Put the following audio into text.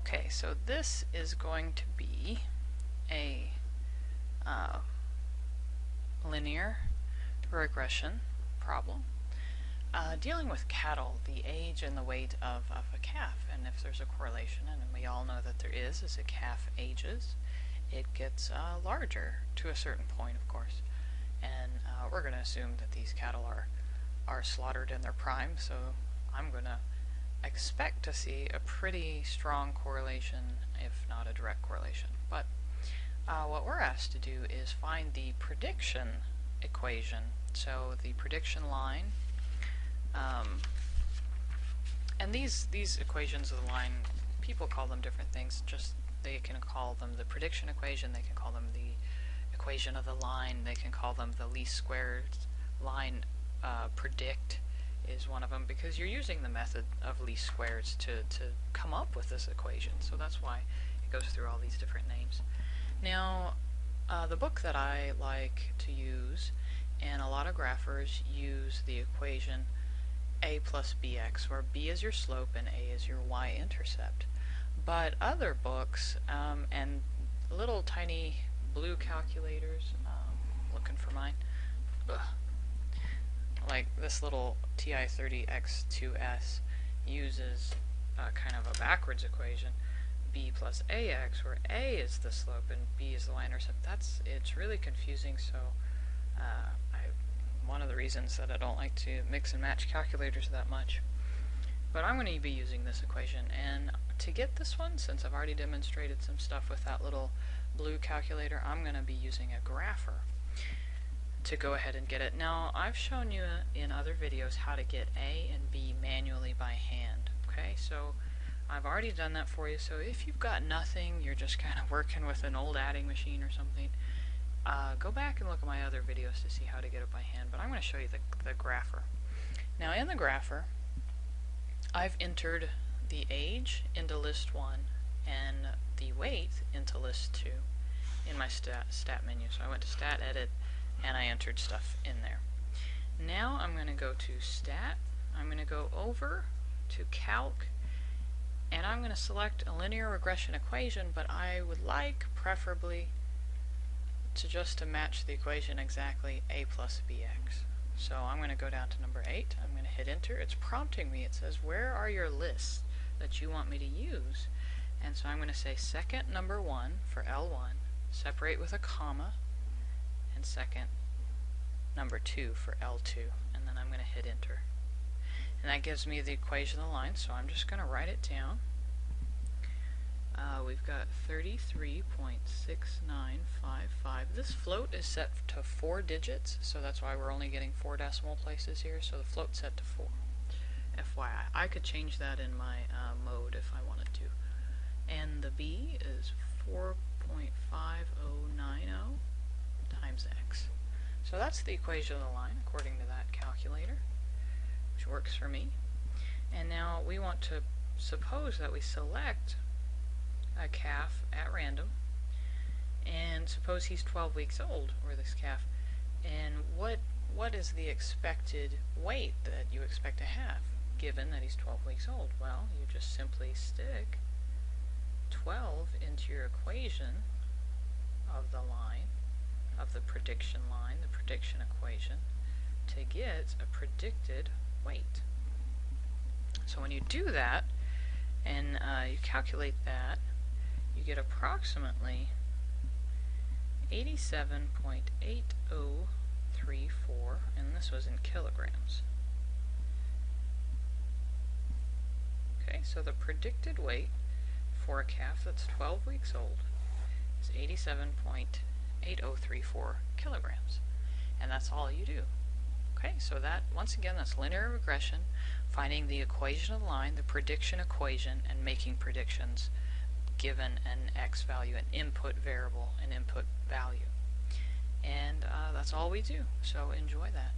Okay, so this is going to be a linear regression problem dealing with cattle, the age and the weight of a calf, and if there's a correlation, and we all know that there is, as a calf ages, it gets larger to a certain point, of course, and we're going to assume that these cattle are slaughtered in their prime, so I'm going to expect to see a pretty strong correlation, if not a direct correlation. But what we're asked to do is find the prediction equation. So the prediction line, and these equations of the line, people call them different things. Just they can call them the prediction equation, they can call them the equation of the line, they can call them the least squares line. Predict is one of them, because you're using the method of least squares to come up with this equation, so that's why it goes through all these different names. Now, the book that I like to use, and a lot of graphers use the equation a plus bx, where b is your slope and a is your y-intercept. But other books, and little tiny blue calculators, looking for mine, like this little TI-30X2S uses kind of a backwards equation, b plus ax, where a is the slope and b is the y-intercept. It's really confusing, so one of the reasons that I don't like to mix and match calculators that much. But I'm going to be using this equation, and to get this one, since I've already demonstrated some stuff with that little blue calculator, I'm going to be using a grapher to go ahead and get it. Now, I've shown you in other videos how to get A and B manually by hand. Okay, so I've already done that for you, so if you've got nothing, you're just kind of working with an old adding machine or something, go back and look at my other videos to see how to get it by hand, but I'm going to show you the grapher. Now, in the grapher, I've entered the age into list 1 and the weight into list 2 in my stat menu. So I went to stat, edit, and I entered stuff in there. Now I'm going to go to stat, I'm going to go over to calc, and I'm going to select a linear regression equation, but I would like preferably to match the equation exactly a plus bx. So I'm going to go down to number 8, I'm going to hit enter. It's prompting me, it says where are your lists that you want me to use, and so I'm going to say second number 1 for L1, separate with a comma, and second number 2 for L2, and then I'm going to hit enter. And that gives me the equation of the line, so I'm just going to write it down. We've got 33.6955. This float is set to 4 digits, so that's why we're only getting 4 decimal places here, so the float's set to 4. FYI. I could change that in my mode if I wanted to. And the B is 4.5090 times x. So that's the equation of the line according to that calculator, which works for me. And now we want to suppose that we select a calf at random, and suppose he's 12 weeks old, or this calf, and what is the expected weight that you expect to have given that he's 12 weeks old? Well, you just simply stick 12 into your equation of the line, of the prediction line, the prediction equation, to get a predicted weight. So when you do that, and you calculate that, you get approximately 87.8034, and this was in kilograms. Okay, so the predicted weight for a calf that's 12 weeks old is 87.8034 kilograms, and that's all you do. Okay, so that, once again, that's linear regression, finding the equation of the line, the prediction equation, and making predictions given an x value, an input variable, an input value. And that's all we do, so enjoy that.